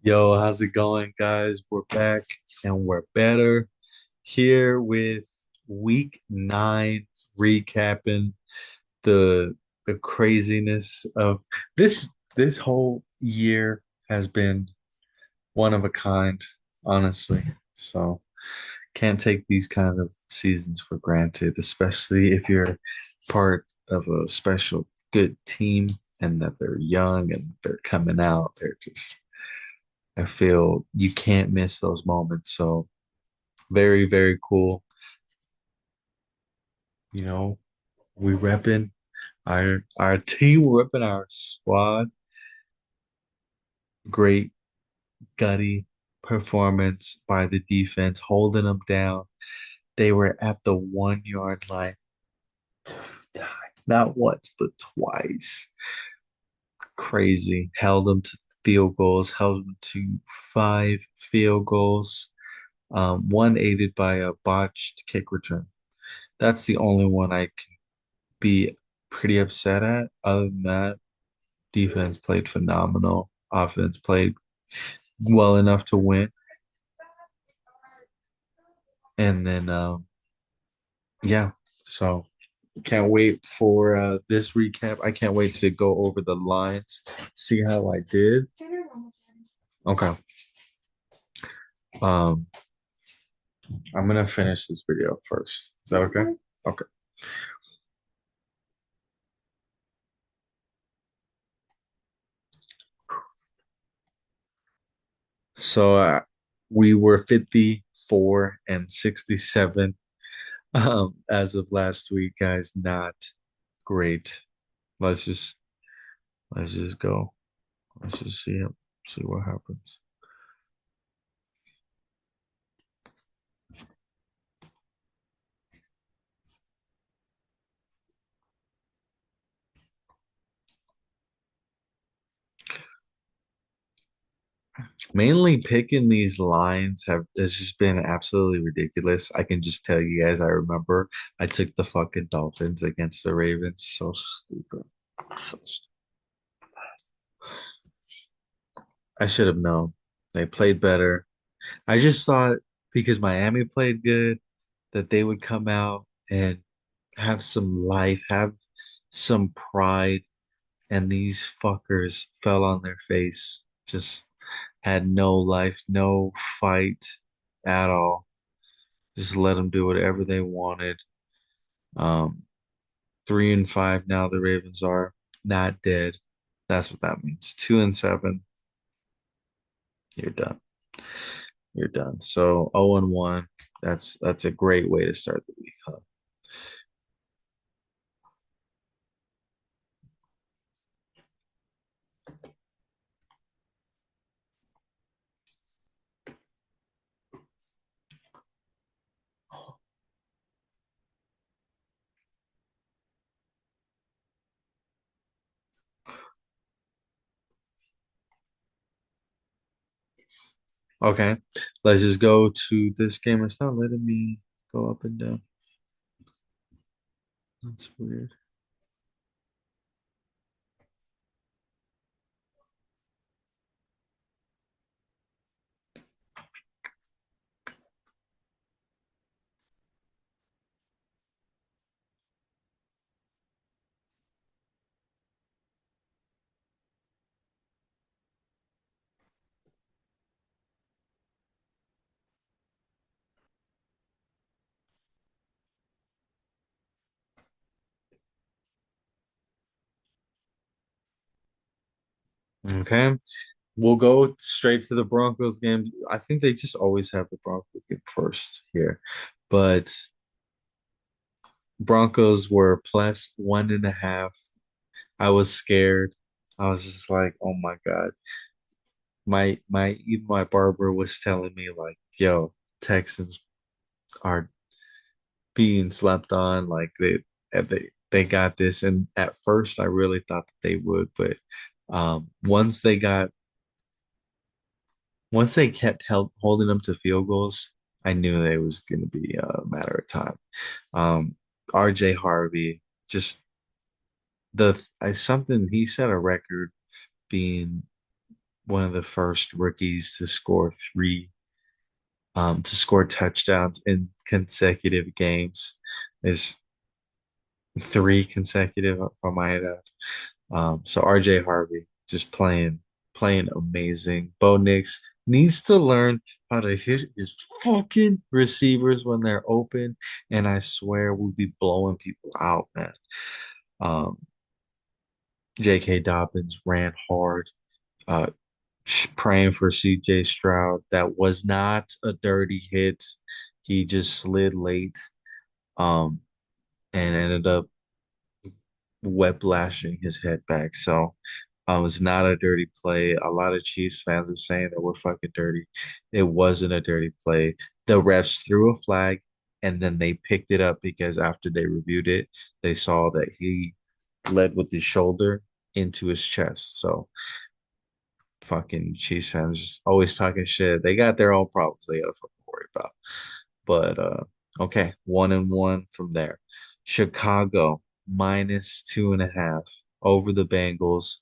Yo, how's it going, guys? We're back and we're better here with week nine recapping the the craziness of this this whole year has been one of a kind, honestly. So can't take these kind of seasons for granted, especially if you're part of a special good team and that they're young and they're coming out. They're just I feel you can't miss those moments. So very, very cool. You know, we repping our team, we're repping our squad. Great gutty performance by the defense, holding them down. They were at the 1 yard line, not once, but twice. Crazy. Held them to field goals, held them to five field goals. One aided by a botched kick return. That's the only one I can be pretty upset at. Other than that, defense played phenomenal. Offense played well enough to win. And then, yeah, so can't wait for this recap. I can't wait to go over the lines, see how I did. Okay. Um, I'm gonna finish this video first. Is that okay? Okay. So we were 54 and 67 as of last week, guys. Not great. Let's just let's just go. Let's just see what happens. Mainly picking these lines have has just been absolutely ridiculous. I can just tell you guys, I remember I took the fucking Dolphins against the Ravens. So stupid. So stu- I should have known. They played better. I just thought because Miami played good that they would come out and have some life, have some pride, and these fuckers fell on their face. Just had no life, no fight at all. Just let them do whatever they wanted. Um, 3-5 now. The Ravens are not dead. That's what that means. 2-7. You're done. You're done. So 0-1. That's a great way to start the week, huh? Okay, let's just go to this game. It's not letting me go up and down. That's weird. Okay, we'll go straight to the Broncos game. I think they just always have the Broncos game first here, but Broncos were plus 1.5. I was scared. I was just like, oh my God. Even my barber was telling me like, yo, Texans are being slept on. Like they got this. And at first I really thought that they would, but once they kept holding them to field goals, I knew that it was going to be a matter of time. Um, RJ Harvey, just something he set a record being one of the first rookies to score touchdowns in consecutive games. Is three consecutive from my head out. So RJ Harvey just playing amazing. Bo Nix needs to learn how to hit his fucking receivers when they're open, and I swear we'll be blowing people out, man. Um, J.K. Dobbins ran hard, uh, praying for C.J. Stroud. That was not a dirty hit. He just slid late, um, and ended up whiplashing his head back. So it's not a dirty play. A lot of Chiefs fans are saying that we're fucking dirty. It wasn't a dirty play. The refs threw a flag and then they picked it up because after they reviewed it, they saw that he led with his shoulder into his chest. So fucking Chiefs fans just always talking shit. They got their own problems they gotta fucking worry about. But okay, 1-1 from there. Chicago -2.5 over the Bengals.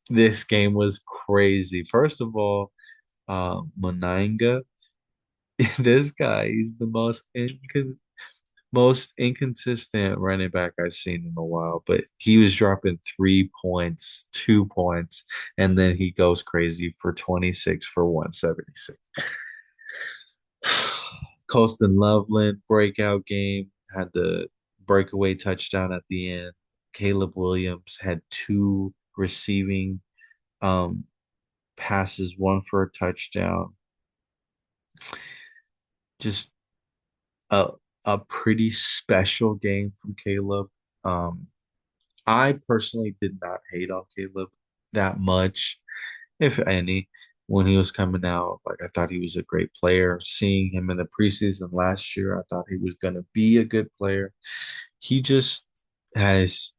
This game was crazy. First of all, Mananga, this guy, he's the most inconsistent running back I've seen in a while. But he was dropping 3 points, 2 points, and then he goes crazy for 26 for 176. Colston Loveland breakout game had the breakaway touchdown at the end. Caleb Williams had two receiving um, passes, one for a touchdown. Just a a pretty special game from Caleb. Um, I personally did not hate on Caleb that much, if any, when he was coming out. Like I thought he was a great player. Seeing him in the preseason last year, I thought he was gonna be a good player. He just has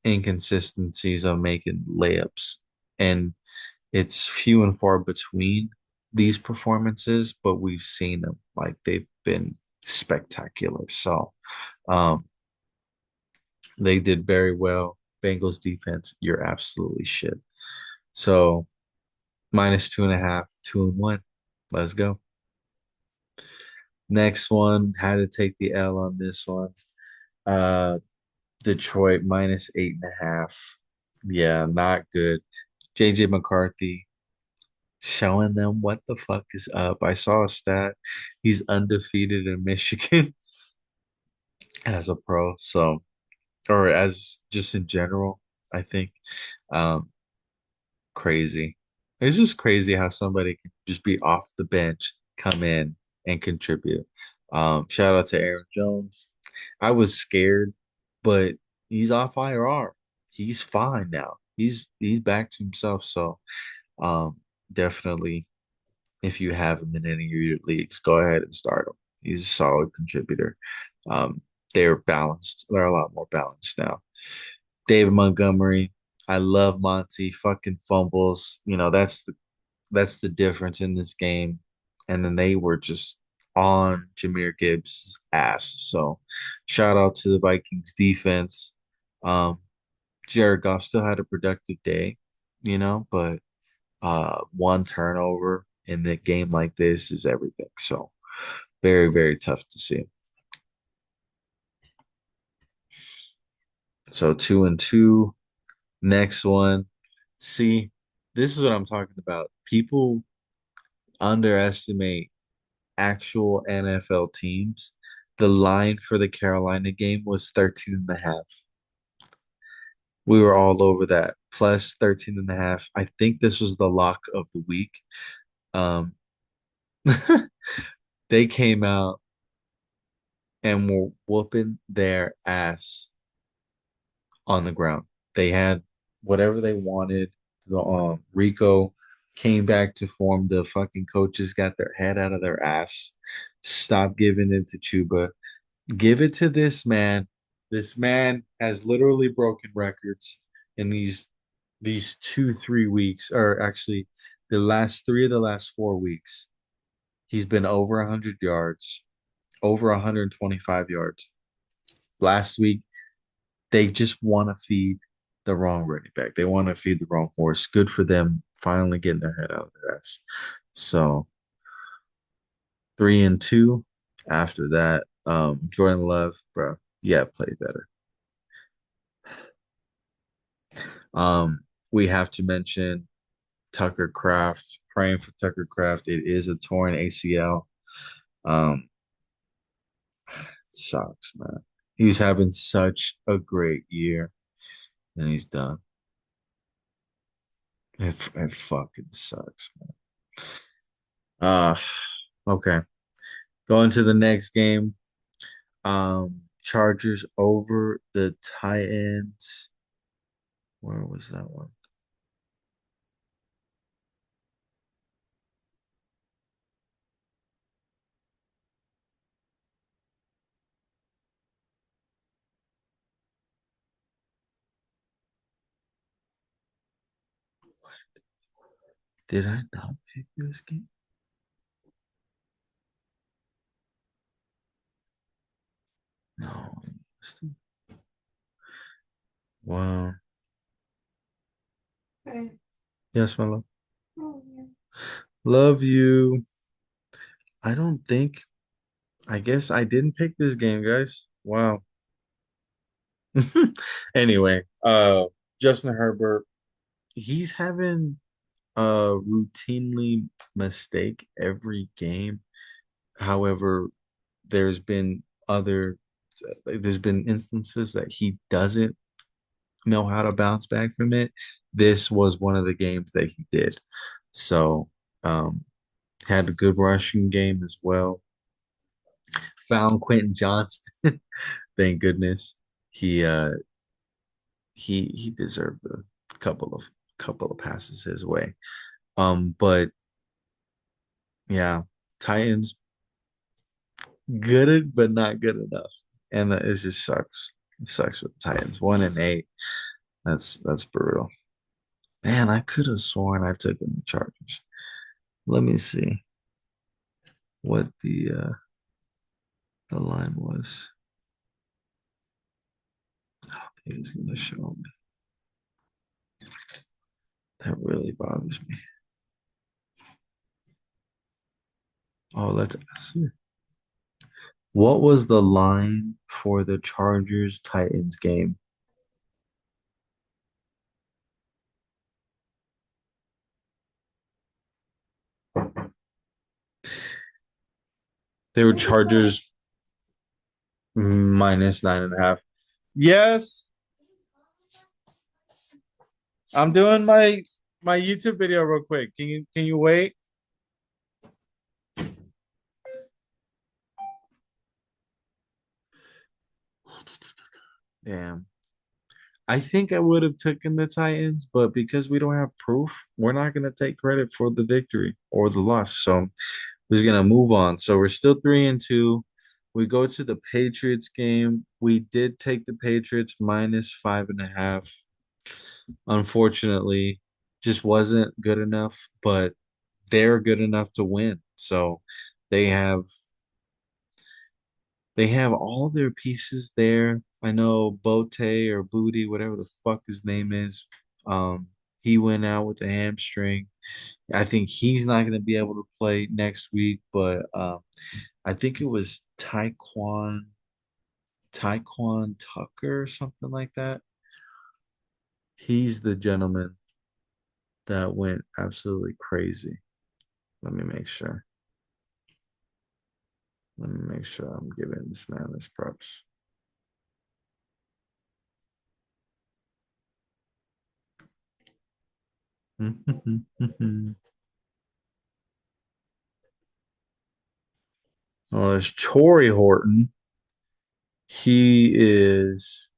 inconsistencies of making layups, and it's few and far between these performances, but we've seen them. Like they've been spectacular. So um, they did very well. Bengals defense, you're absolutely shit. So -2.5, 2-1. Let's go. Next one, had to take the L on this one. Uh, Detroit -8.5. Yeah, not good. JJ McCarthy showing them what the fuck is up. I saw a stat. He's undefeated in Michigan as a pro, so or as just in general, I think. Um, Crazy. It's just crazy how somebody can just be off the bench, come in and contribute. Shout out to Aaron Jones. I was scared, but he's off IR. He's fine now. He's back to himself. So definitely if you have him in any of your leagues, go ahead and start him. He's a solid contributor. Um, they're balanced. They're a lot more balanced now. David Montgomery, I love Monty. Fucking fumbles. That's the difference in this game. And then they were just on Jahmyr Gibbs' ass. So shout out to the Vikings defense. Um, Jared Goff still had a productive day, but one turnover in the game like this is everything. So very, very tough to see. So 2-2. Next one. See, this is what I'm talking about. People underestimate actual NFL teams. The line for the Carolina game was 13 and a half. We were all over that. Plus 13 and a half. I think this was the lock of the week. Um, they came out and were whooping their ass on the ground. They had whatever they wanted. Rico came back to form. The fucking coaches got their head out of their ass. Stop giving it to Chuba. Give it to this man. This man has literally broken records in these 2 3 weeks, or actually the last three of the last 4 weeks. He's been over 100 yards, over 125 yards. Last week, they just want to feed the wrong running back. They want to feed the wrong horse. Good for them. finally getting their head out of their ass. So 3-2. After that, Jordan Love, bro, yeah, played better. We have to mention Tucker Craft. Praying for Tucker Craft. It is a torn ACL. Um, Sucks, man. He was having such a great year, and he's done. It fucking sucks, man. Uh, okay. Going to the next game. Chargers over the Titans. Where was that one? Did I not pick this game? No. Wow. Yes, my love. Love you. I don't think, I guess I didn't pick this game, guys. Wow. Anyway, Justin Herbert, he's having a routinely mistake every game. However, there's been other there's been instances that he doesn't know how to bounce back from it. This was one of the games that he did. So, um, had a good rushing game as well. Found Quentin Johnston. Thank goodness. He uh he deserved a couple of passes his way. But yeah, Titans good but not good enough. And it just sucks. It sucks with the Titans. 1-8. That's brutal. Man, I could have sworn I took in the Chargers. Let me see what the line was. I don't think it's gonna show me. That really bothers me. Oh, let's see. What was the line for the Chargers Titans game? They were Chargers minus 9.5. Yes, I'm doing my YouTube video real quick. Can you wait? Damn. I think I would have taken the Titans, but because we don't have proof, we're not gonna take credit for the victory or the loss. So we're gonna move on. So we're still 3-2. We go to the Patriots game. We did take the Patriots minus 5.5. Unfortunately, just wasn't good enough, but they're good enough to win. So they have they have all their pieces there. I know Bote or Booty, whatever the fuck his name is. He went out with a hamstring. I think he's not going to be able to play next week, but I think it was Taekwon Tucker or something like that. He's the gentleman that went absolutely crazy. Let me make sure. Let me make sure I'm giving this man his props. Oh, there's Torrey Horton. He is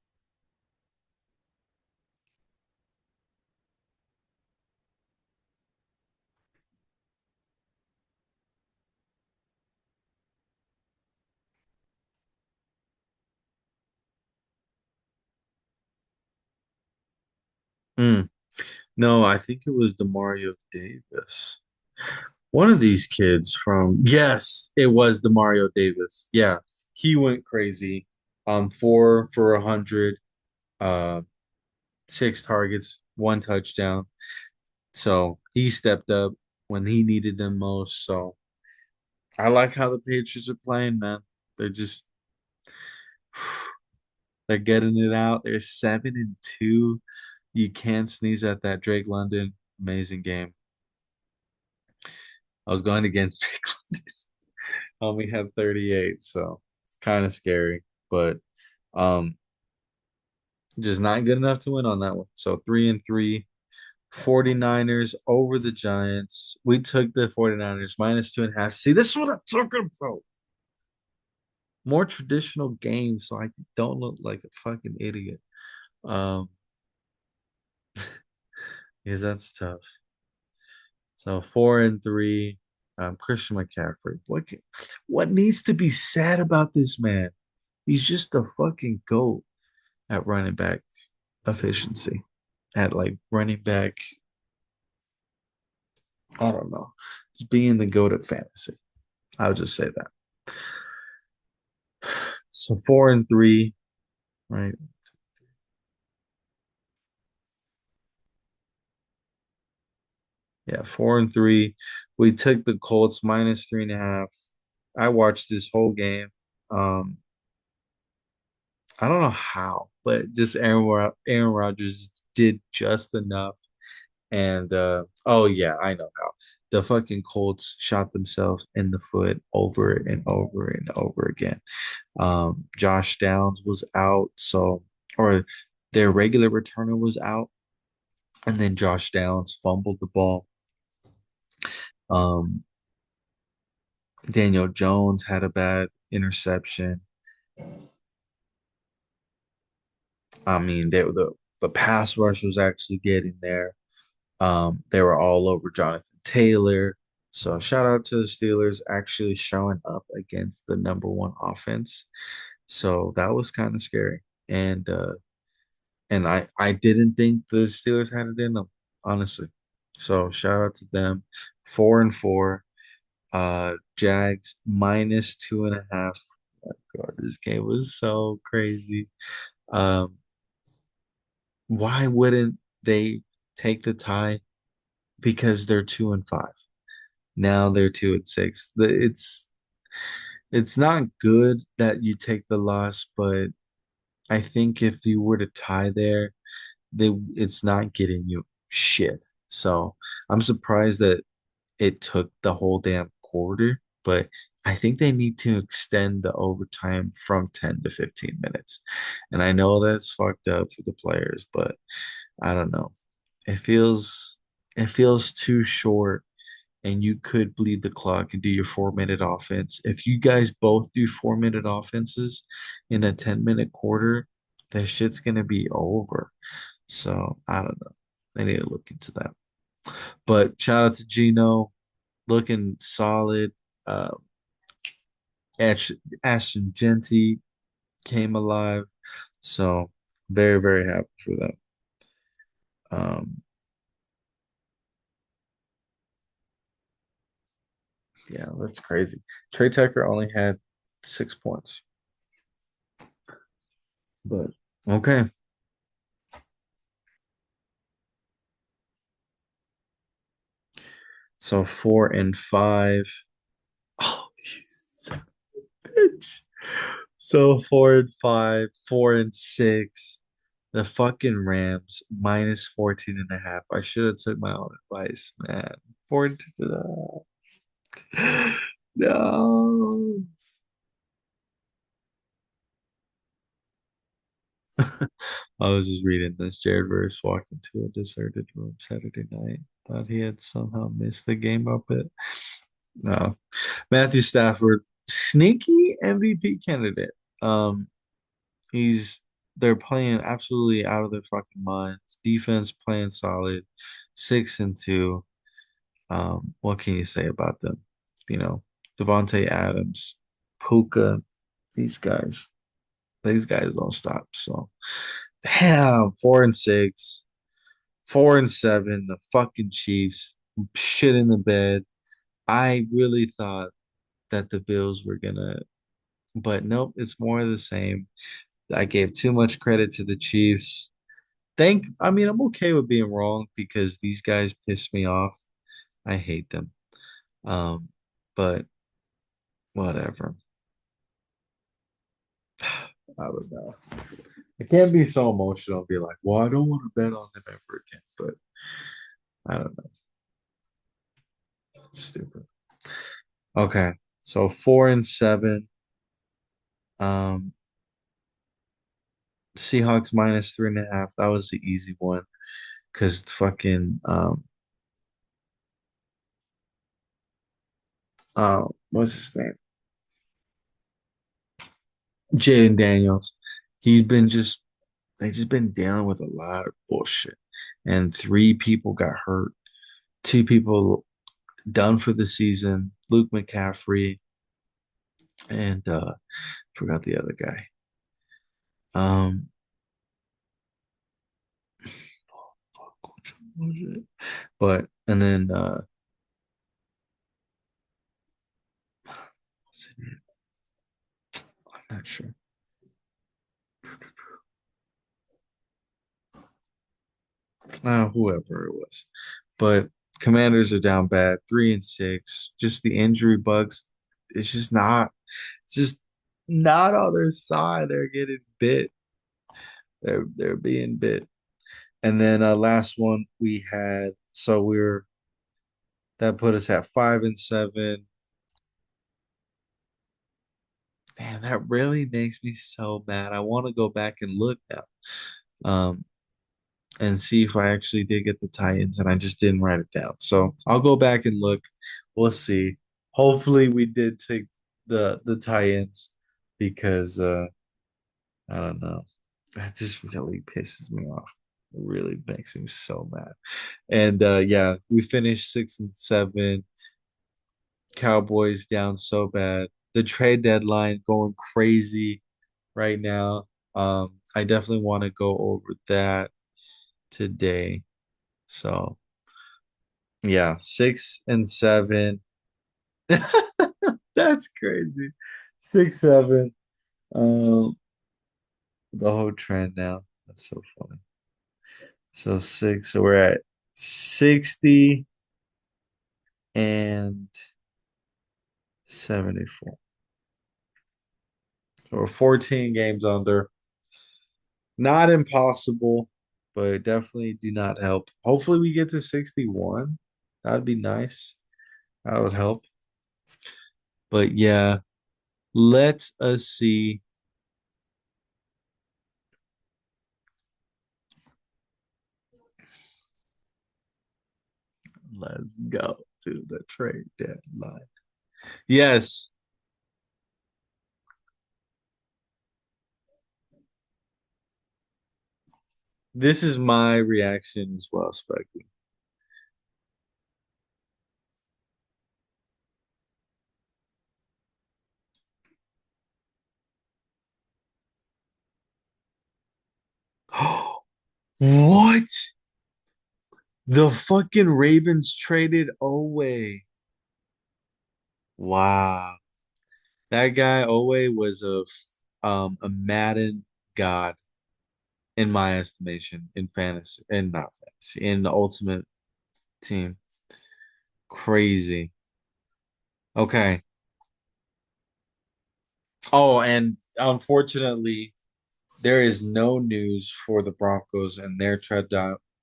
hmm, no, I think it was Demario Davis. One of these kids from yes, it was Demario Davis. Yeah, he went crazy. 4 for 100, uh, 6 targets, 1 touchdown. So he stepped up when he needed them most. So I like how the Patriots are playing, man. They're just they're getting it out. They're 7-2. You can't sneeze at that. Drake London, amazing game. I was going against Drake London. Only had 38, so it's kind of scary, but um, just not good enough to win on that one. So 3-3. 49ers over the Giants. We took the 49ers -2.5. See, this is what I'm talking about. More traditional games, so I don't look like a fucking idiot. Um, because that's tough. So 4-3. Christian McCaffrey. What needs to be said about this man? He's just the fucking goat at running back efficiency. At like running back, I don't know. Just being the goat at fantasy. I'll just say that. So 4-3, right? Yeah, 4-3. We took the Colts -3.5. I watched this whole game. Um, I don't know how, but just Aaron Rodgers did just enough. And oh yeah, I know how. The fucking Colts shot themselves in the foot over and over and over again. Josh Downs was out, so or their regular returner was out, and then Josh Downs fumbled the ball. Um, Daniel Jones had a bad interception. I mean, the pass rush was actually getting there. They were all over Jonathan Taylor. So shout out to the Steelers actually showing up against the number one offense. So that was kind of scary. And I didn't think the Steelers had it in them, honestly. So shout out to them. 4-4. Jags -2.5. Oh my God, this game was so crazy. Um, why wouldn't they take the tie? Because they're 2-5. Now they're 2-6. It's not good that you take the loss, but I think if you were to tie there, it's not getting you shit. So I'm surprised that it took the whole damn quarter, but I think they need to extend the overtime from 10 to 15 minutes. And I know that's fucked up for the players, but I don't know. It feels it feels too short and you could bleed the clock and do your 4-minute offense. If you guys both do 4-minute offenses in a 10-minute quarter, that shit's gonna be over. So I don't know. They need to look into that. But shout out to Gino, looking solid. Uh, Ash, Ashton Genty came alive. So very, very happy for them. Um, yeah, that's crazy. Trey Tucker only had 6 points. But okay. So 4-5. Oh, you son of a bitch. So 4-5, 4-6. The fucking Rams -14.5. I should have took my own advice, man. 4 no. I was just reading this. Jared Verse walked into a deserted room Saturday night. Thought he had somehow missed the game up it. No. Matthew Stafford, sneaky MVP candidate. Um, he's they're playing absolutely out of their fucking minds. Defense playing solid, 6-2. What can you say about them? You know, Devontae Adams, Puka, these guys, these guys don't stop. So, damn, 4-6, 4-7. The fucking Chiefs shit in the bed. I really thought that the Bills were gonna, but nope, it's more of the same. I gave too much credit to the Chiefs. I mean, I'm okay with being wrong because these guys piss me off. I hate them. Um, but whatever. I don't know. I can't be so emotional and be like, well, I don't want to bet on them ever again. But I don't know. Stupid. Okay. So 4-7. Um, Seahawks -3.5. That was the easy one because fucking what's his name? Jaden Daniels. He's been just they just been dealing with a lot of bullshit. And three people got hurt. Two people done for the season. Luke McCaffrey and forgot the other guy. Um fuck, which one was it? But and then what's his name? I'm not sure. Whoever it was. But Commanders are down bad, 3-6. Just the injury bugs. It's just not. It's just not on their side. They're getting bit. They're being bit. And then last one we had. So we're that put us at 5-7. Man, that really makes me so mad. I want to go back and look now. Um, and see if I actually did get the Titans and I just didn't write it down. So I'll go back and look. We'll see. Hopefully we did take the Titans because I don't know. That just really pisses me off. It really makes me so mad. And yeah, we finished 6-7. Cowboys down so bad. The trade deadline going crazy right now. I definitely want to go over that today. So yeah, 6-7. That's crazy. 6-7. Um, the whole trend now. That's so funny. So six. So we're at 60 and 74. So we're 14 games under. Not impossible, but definitely do not help. Hopefully we get to 61. That'd be nice. That would help. But yeah, let us see. Let's go to the trade deadline. Yes, this is my reaction as well, Specky. What? The fucking Ravens traded Owe. Wow. That guy Owe was a Madden god in my estimation in fantasy and not fantasy in the ultimate team. Crazy. Okay. Oh, and unfortunately, there is no news for the Broncos and their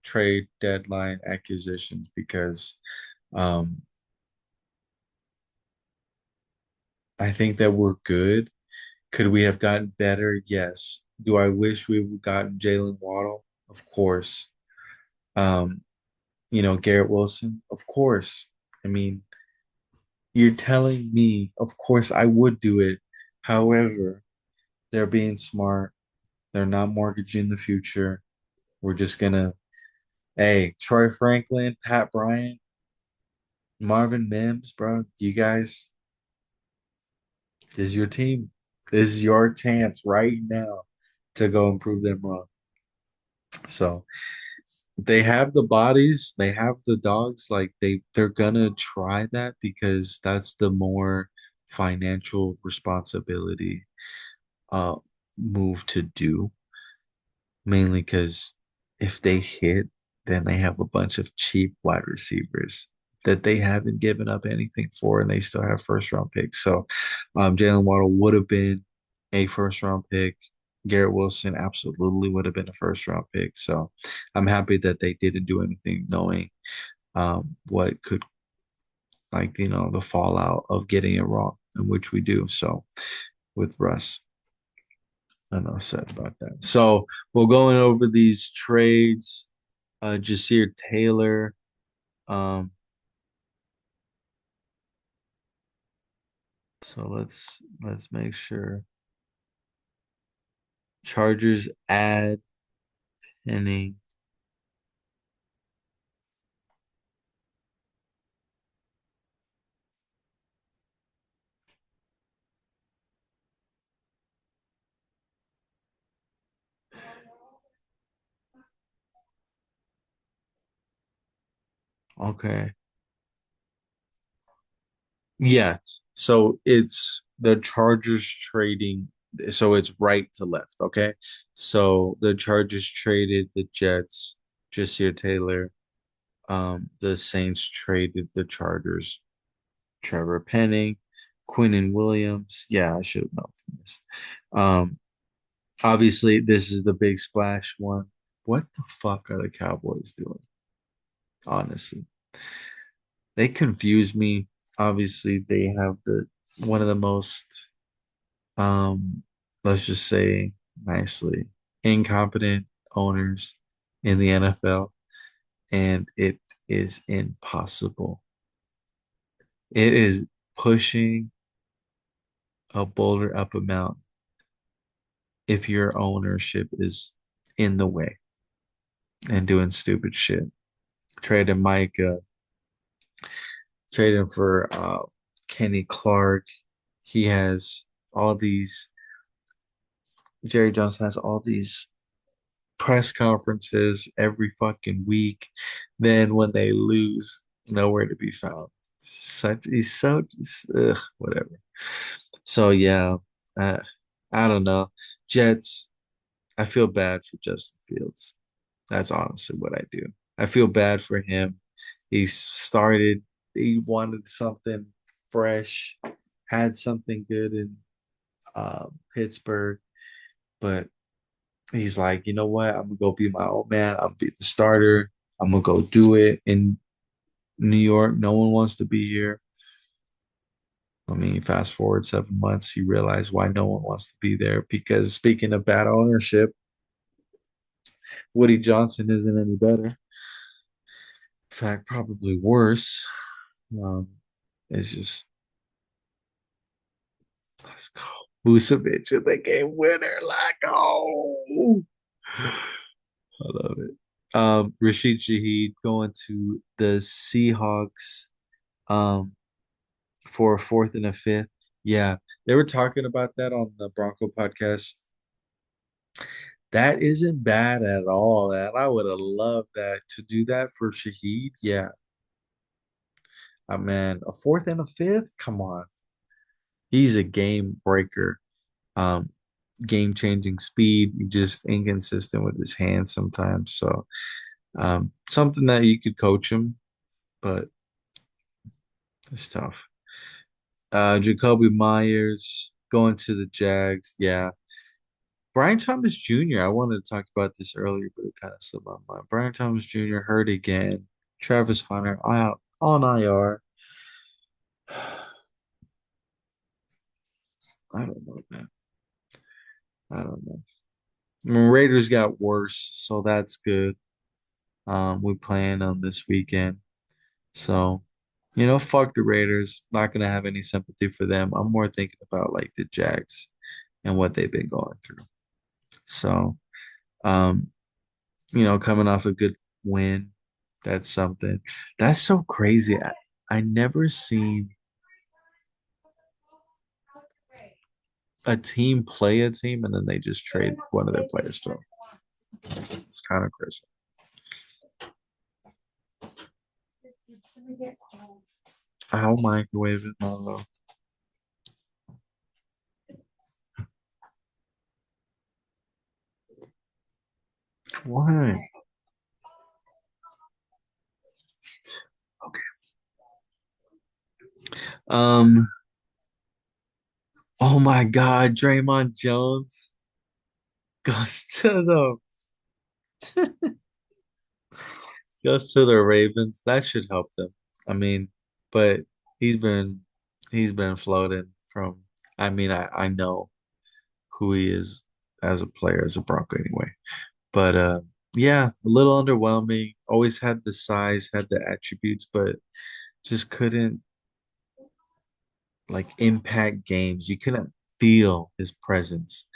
trade deadline acquisitions because um, I think that we're good. Could we have gotten better? Yes. Do I wish we've gotten Jalen Waddle? Of course. Um, Garrett Wilson? Of course. I mean, you're telling me, of course I would do it. However, they're being smart. They're not mortgaging the future. We're just gonna, hey, Troy Franklin, Pat Bryant, Marvin Mims, bro. You guys, this is your team. This is your chance right now to go and prove them wrong. So they have the bodies, they have the dogs. Like they're gonna try that because that's the more financial responsibility uh move to do. Mainly because if they hit, then they have a bunch of cheap wide receivers that they haven't given up anything for, and they still have first round picks. So, Jalen Waddle would have been a first round pick. Garrett Wilson absolutely would have been a first round pick. So, I'm happy that they didn't do anything, knowing what could, like, the fallout of getting it wrong, in which we do. So, with Russ. Enough said about that. So we're going over these trades. Jasir Taylor. Um, so let's make sure. Chargers add Penning. Okay. Yeah. So it's the Chargers trading. So it's right to left. Okay. So the Chargers traded the Jets, Jasir Taylor. The Saints traded the Chargers, Trevor Penning, Quinn Williams. Yeah, I should have known from this. Um, Obviously, this is the big splash one. What the fuck are the Cowboys doing? Honestly, they confuse me. Obviously, they have the one of the most, um, let's just say nicely, incompetent owners in the NFL, and it is impossible. It is pushing a boulder up a mountain if your ownership is in the way and doing stupid shit. Trading Micah, trading for Kenny Clark. He has all these, Jerry Jones has all these press conferences every fucking week. Then when they lose, nowhere to be found. He's so, whatever. So yeah, uh, I don't know. Jets, I feel bad for Justin Fields. That's honestly what I do. I feel bad for him. He wanted something fresh, had something good in Pittsburgh, but he's like, you know what? I'm gonna go be my old man. I'm gonna be the starter. I'm gonna go do it in New York. No one wants to be here. I mean, fast forward 7 months, you realize why no one wants to be there. Because speaking of bad ownership, Woody Johnson isn't any better. In fact, probably worse. Um, it's just let's go. Vucevic with the game winner. Like, oh, I love it. Rashid Shaheed going to the Seahawks for a fourth and a fifth. Yeah, they were talking about that on the Bronco podcast. That isn't bad at all. And I would have loved that to do that for Shaheed. Yeah, man, a fourth and a fifth. Come on, he's a game breaker. Um, Game changing speed. He just inconsistent with his hands sometimes. So something that you could coach him, but it's tough. Jacoby Myers going to the Jags. Yeah. Brian Thomas Jr. I wanted to talk about this earlier, but it kind of slipped my mind. Brian Thomas Jr. hurt again. Travis Hunter out on IR. I don't know, man. I don't know. I mean, Raiders got worse, so that's good. We plan on this weekend. So, fuck the Raiders. Not gonna have any sympathy for them. I'm more thinking about like the Jags and what they've been going through. So, um, coming off a good win, that's something. That's so crazy. I never seen a team play a team and then they just trade one of their players to them. It's kind of crazy. I'll microwave it, Milo. Why? Um, oh my God, Draymond Jones goes to the goes to the Ravens. That should help them. I mean, but he's been he's been floating from. I mean, I know who he is as a player, as a Bronco anyway. But yeah, a little underwhelming. Always had the size, had the attributes, but just couldn't like impact games. You couldn't feel his presence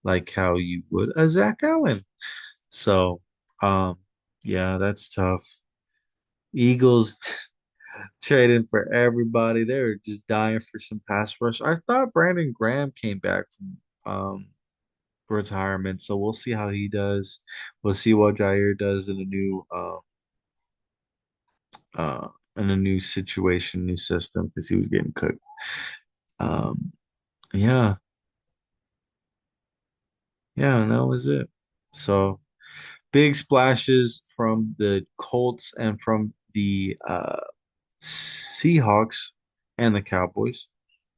like how you would a Zach Allen. So, um, yeah, that's tough. Eagles trading for everybody. They're just dying for some pass rush. I thought Brandon Graham came back from retirement, so we'll see how he does. We'll see what Jair does uh in a new situation, new system because he was getting cooked. Um, yeah, yeah, and that was it. So big splashes from the Colts and from the Seahawks and the Cowboys.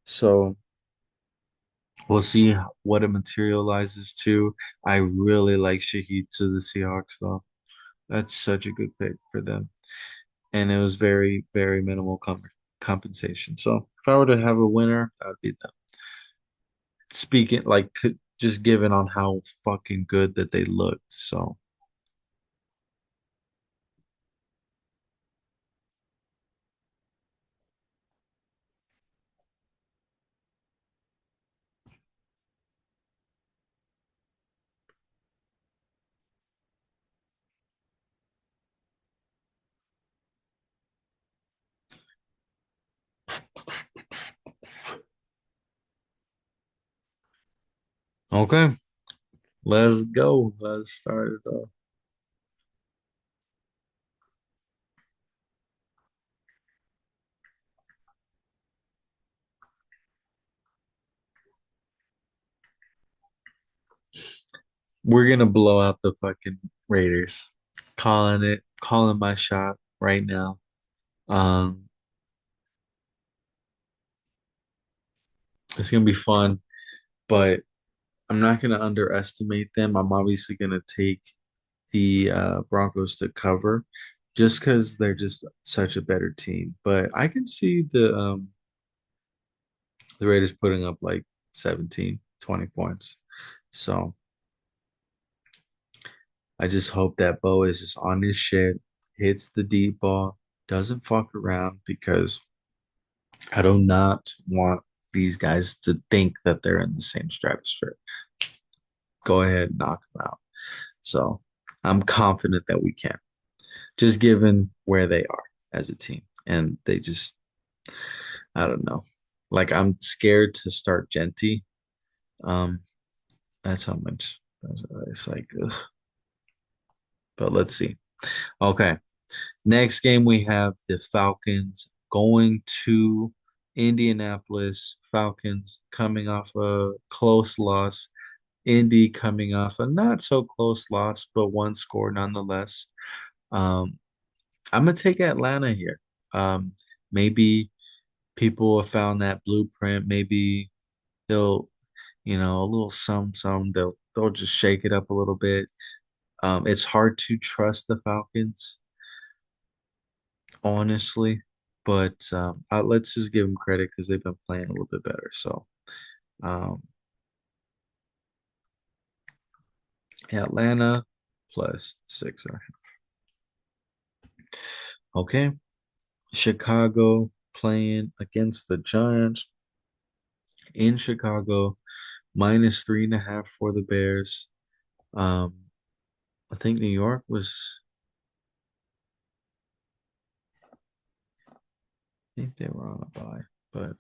So we'll see what it materializes to. I really like Shaheed to the Seahawks, though. That's such a good pick for them. And it was very, very minimal compensation. So if I were to have a winner, that would be them. Speaking like just given on how fucking good that they looked. So okay, let's go. Let's start it off. We're gonna blow out the fucking Raiders. Calling it, calling my shot right now. Um, it's gonna be fun, but I'm not gonna underestimate them. I'm obviously gonna take the Broncos to cover just because they're just such a better team. But I can see the Raiders putting up like 17, 20 points. So I just hope that Bo is just on his shit, hits the deep ball, doesn't fuck around because I do not want these guys to think that they're in the same stratosphere. Go ahead, knock them out. So I'm confident that we can, just given where they are as a team. And they just, I don't know. Like I'm scared to start Genty. Um, that's how much it's like, ugh. But let's see. Okay. Next game we have the Falcons going to Indianapolis. Falcons coming off a close loss. Indy coming off a not so close loss, but one score nonetheless. Um, I'm gonna take Atlanta here. Maybe people have found that blueprint. Maybe they'll, a little some. They'll just shake it up a little bit. It's hard to trust the Falcons, honestly, but let's just give them credit because they've been playing a little bit better. So, um, yeah, Atlanta plus 6. Okay, Chicago playing against the Giants in Chicago, minus 3.5 for the Bears. Um, I think New York was, I think they were on a bye, but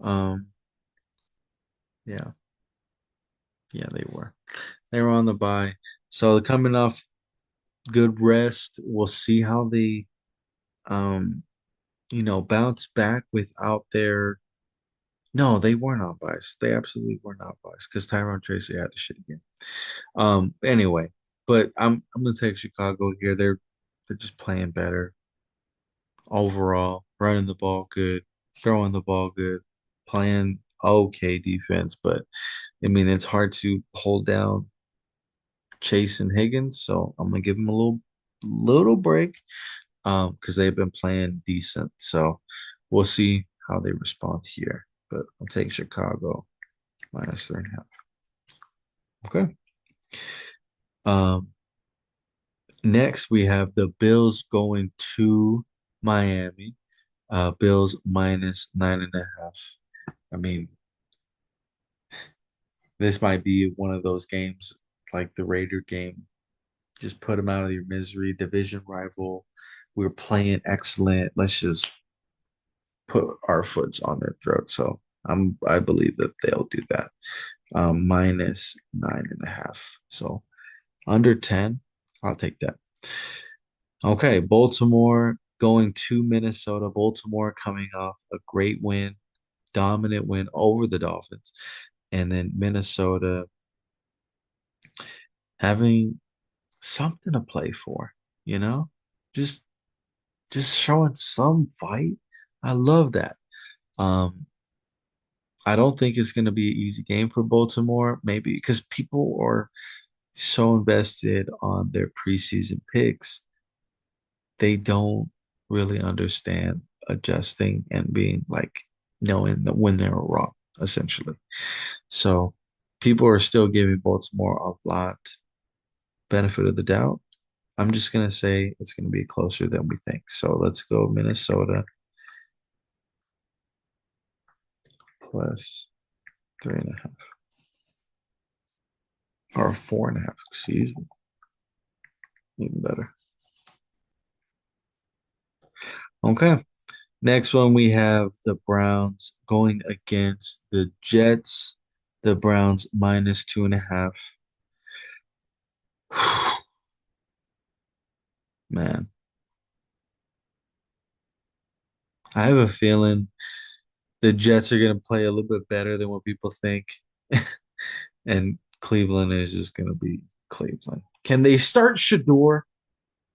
um, yeah, yeah, they were. They were on the bye. So they're coming off good rest. We'll see how they, um, bounce back without their. No, they were not biased. They absolutely were not biased because Tyrone Tracy had to shit again. Anyway, but I'm gonna take Chicago here. They're just playing better overall, running the ball good. throwing the ball good, playing okay defense, but I mean it's hard to hold down Chase and Higgins, so I'm gonna give them a little break because they've been playing decent. So we'll see how they respond here. But I'll take Chicago minus 3.5. Okay. Um, Next we have the Bills going to Miami. Bills minus 9.5. I mean, this might be one of those games like the Raider game. Just put them out of your misery. Division rival. We're playing excellent. Let's just put our foots on their throat. So I believe that they'll do that. Minus 9.5. So under 10, I'll take that. Okay, Baltimore going to Minnesota. Baltimore coming off a great win, dominant win over the Dolphins. And then Minnesota having something to play for, you know? Just just showing some fight. I love that. Um, I don't think it's going to be an easy game for Baltimore, maybe because people are so invested on their preseason picks, they don't really understand adjusting and being like knowing that when they were wrong, essentially. So people are still giving Baltimore a lot benefit of the doubt. I'm just gonna say it's gonna be closer than we think. So let's go Minnesota plus 3.5 or 4.5, excuse me. Even better. Okay. Next one, we have the Browns going against the Jets. The Browns minus 2.5. Man, I have a feeling the Jets are going to play a little bit better than what people think. And Cleveland is just going to be Cleveland. Can they start Shador?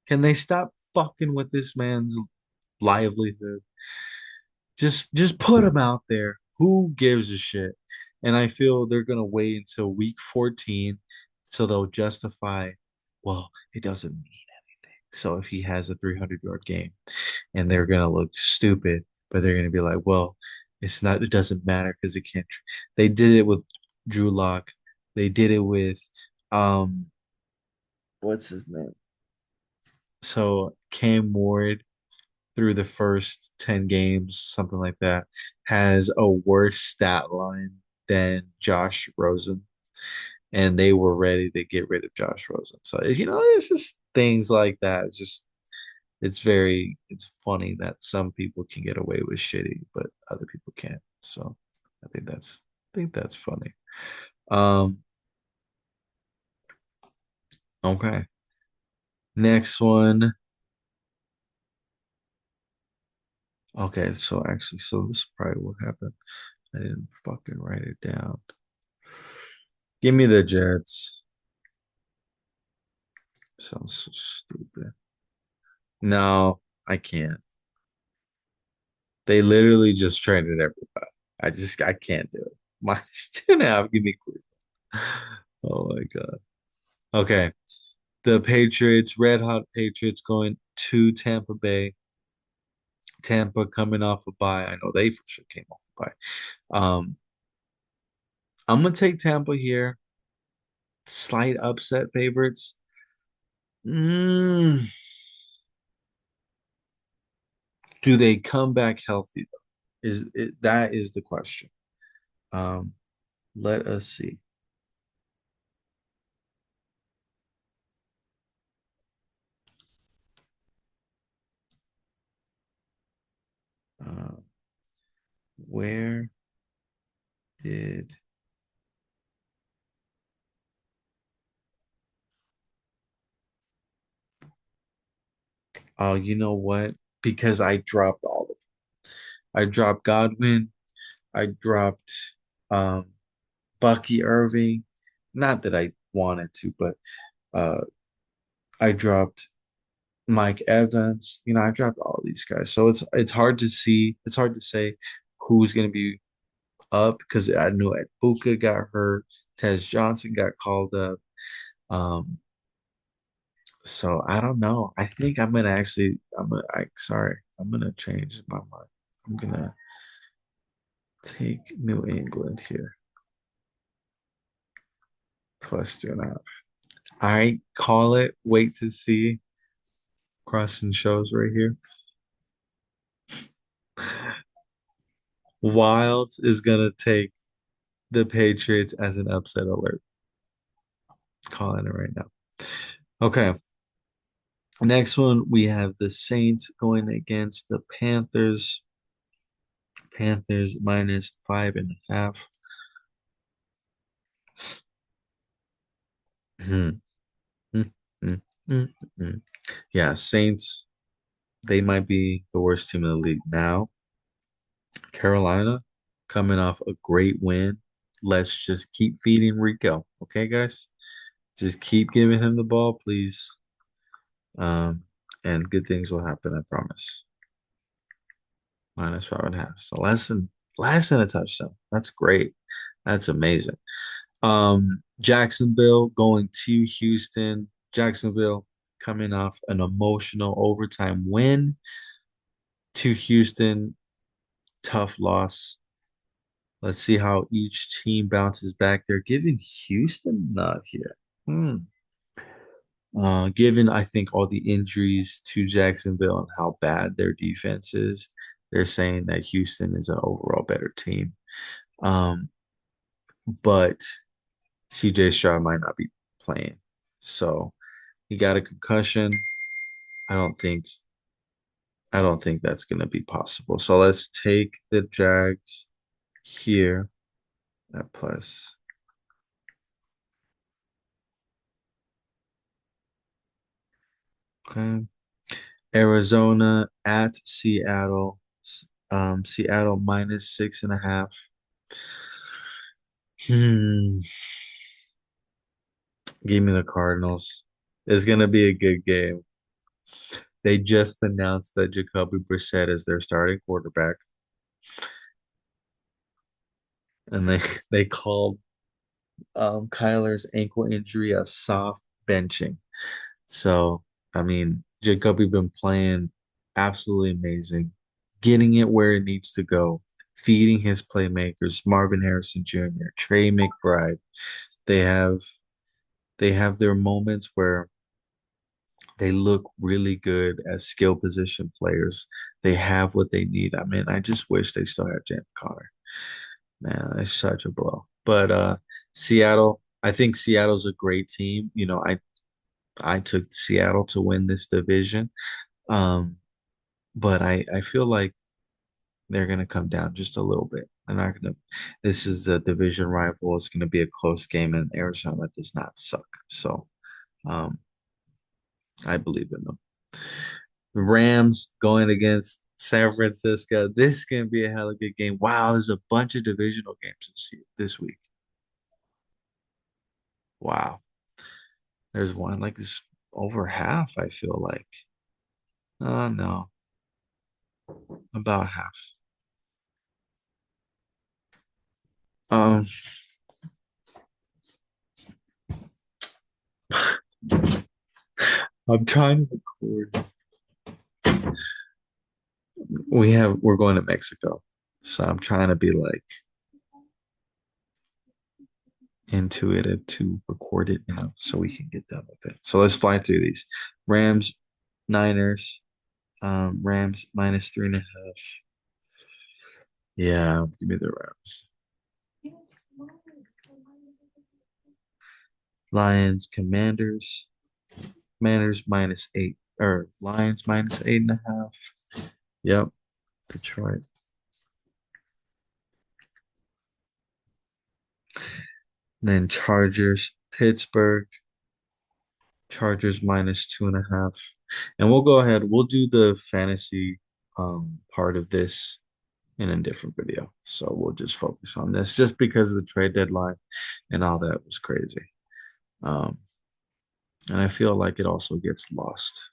Can they stop fucking with this man's livelihood? Just put him out there. Who gives a shit? And I feel they're gonna wait until week 14 so they'll justify, well, it doesn't mean anything. So if he has a 300-yard game and they're gonna look stupid, but they're gonna be like, well, it's not, it doesn't matter because it can't. They did it with Drew Lock. They did it with um what's his name? So Cam Ward through the first 10 games, something like that, has a worse stat line than Josh Rosen. And they were ready to get rid of Josh Rosen. So, it's just things like that. It's funny that some people can get away with shitty, but other people can't. So I think that's funny. Um, okay. Next one. Okay, so actually, so this is probably what happened. I didn't fucking write it down. Give me the Jets. Sounds so stupid. No, I can't. They literally just traded everybody. I can't do it. Minus 2.5. Give me Cleveland. Oh my God. Okay. The Patriots, Red Hot Patriots going to Tampa Bay. Tampa coming off a bye. I know they for sure came off a bye. I'm gonna take Tampa here. Slight upset favorites. Mm, do they come back healthy though? That is the question. Um, let us see. Uh, where did Oh, you know what? Because I dropped all of them. I dropped Godwin. I dropped um Bucky Irving. Not that I wanted to, but uh I dropped Mike Evans. I dropped all these guys, so it's hard to see. It's hard to say who's going to be up because I knew Ibuka got hurt, Tez Johnson got called up. Um, so I don't know. I think I'm gonna actually. Sorry, I'm gonna change my mind. I'm gonna take New England here plus 2.5. I call it. Wait to see. Crossing shows right here. Wilds is gonna take the Patriots as an upset alert. Calling it right now. Okay. Next one, we have the Saints going against the Panthers. Panthers minus 5.5. Hmm, hmm, hmm, hmm, hmm. Yeah, Saints, they might be the worst team in the league now. Carolina coming off a great win. Let's just keep feeding Rico. Okay, guys? Just keep giving him the ball, please. Um, and good things will happen, I promise. Minus 5.5. So less than a touchdown. That's great. That's amazing. Jacksonville going to Houston. Jacksonville coming off an emotional overtime win to Houston. Tough loss. Let's see how each team bounces back. They're giving Houston nod here. Given I think all the injuries to Jacksonville and how bad their defense is, they're saying that Houston is an overall better team. Um, but CJ Stroud might not be playing. So he got a concussion. I don't think I don't think that's gonna be possible. So let's take the Jags here at plus. Okay. Arizona at Seattle. Seattle minus 6.5. Hmm. Give me the Cardinals. It's gonna be a good game. They just announced that Jacoby Brissett is their starting quarterback, and they called Kyler's ankle injury a soft benching. So, I mean, Jacoby been playing absolutely amazing, getting it where it needs to go, feeding his playmakers, Marvin Harrison Jr., Trey McBride. They have they have their moments where they look really good as skill position players. They have what they need. I mean, I just wish they still had James Conner. Man, that's such a blow. But Seattle, I think Seattle's a great team. I took Seattle to win this division. Um, but I feel like they're gonna come down just a little bit. They're not gonna. This is a division rival. It's gonna be a close game, and Arizona does not suck. So, um, I believe in them. The Rams going against San Francisco. This is gonna be a hell of a good game. Wow, there's a bunch of divisional games this week. Wow, there's one like this over half. I feel like. Oh no, about half. Um, I'm trying to record. We're going to Mexico. So I'm trying to be like intuitive to record it now so we can get done with it. So let's fly through these. Rams, Niners, Rams minus 3.5. Yeah, give me the Rams. Lions, Commanders minus 8, or Lions minus 8.5. Yep, Detroit. And then Chargers, Pittsburgh, Chargers minus 2.5. And we'll go ahead, we'll do the fantasy part of this in a different video. So we'll just focus on this just because the trade deadline and all that was crazy. Um, and I feel like it also gets lost.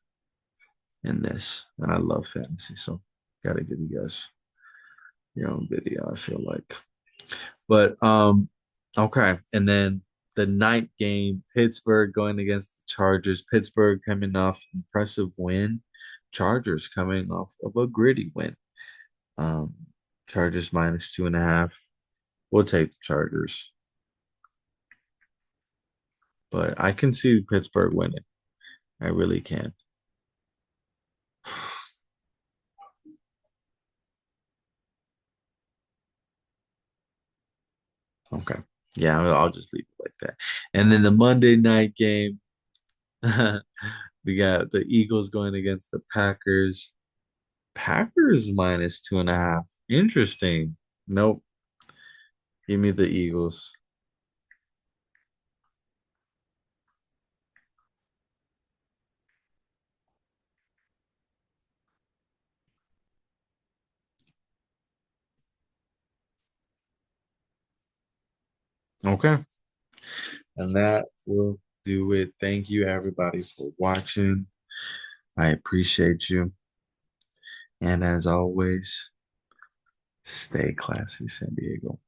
in this, and I love fantasy, so gotta give you guys your own video, I feel like. But okay, and then the night game, Pittsburgh going against the Chargers. Pittsburgh coming off impressive win. Chargers coming off of a gritty win. Um, Chargers minus 2.5. We'll take the Chargers, but I can see Pittsburgh winning. I really can. Okay. Yeah, I'll just leave it like that. And then the Monday night game, we got the Eagles going against the Packers. Packers minus 2.5. Interesting. Nope. Give me the Eagles. Okay. And that will do it. Thank you, everybody, for watching. I appreciate you. And as always, stay classy, San Diego.